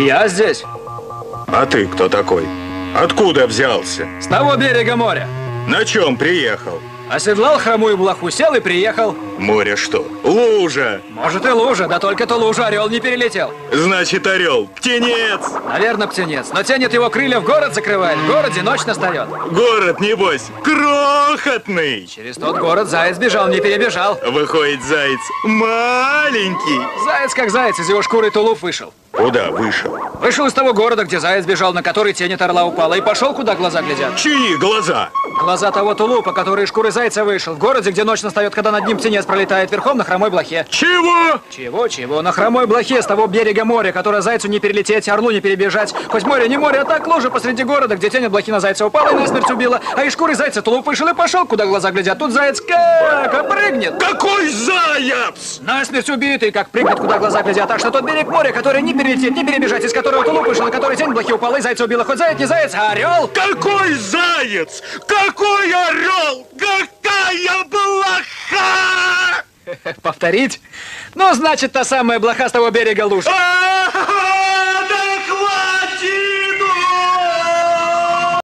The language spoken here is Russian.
я здесь. А ты кто такой? Откуда взялся? С того берега моря. На чем приехал? Оседлал хромую блоху, сел и приехал. Море что? Лужа! Может и лужа, да только то лужа орел не перелетел. Значит, орел. Птенец! Наверное, птенец. Но тянет его крылья в город закрывает. В городе ночь настает. Город, небось, крохотный! Через тот город заяц бежал, не перебежал. Выходит, заяц маленький. Заяц как заяц, из его шкуры тулуп вышел. Куда вышел? Вышел из того города, где заяц бежал, на который тень от орла упала, и пошел, куда глаза глядят. Чьи глаза? Глаза того тулупа, который из шкуры зайца вышел. В городе, где ночь настает, когда над ним птенец пролетает верхом на хромой блохе. Чего? Чего? На хромой блохе с того берега моря, которое зайцу не перелететь, орлу не перебежать. Хоть море не море, а так лужа посреди города, где тень от блохи на зайца упала и насмерть убила. А из шкуры зайца тулуп вышел и пошел, куда глаза глядят. Тут заяц как опрыгнет. Какой заяц? Насмерть убитый, как прыгнет, куда глаза глядят. Так что тот берег моря, который не перелететь, не перебежать, из которого тулуп вышел, на который тень блохи упала и зайца убила. Хоть заяц не заяц, а орел. Какой заяц? Какой орел? Какая блоха? Повторить? Ну, значит, та самая блоха с того берега луж.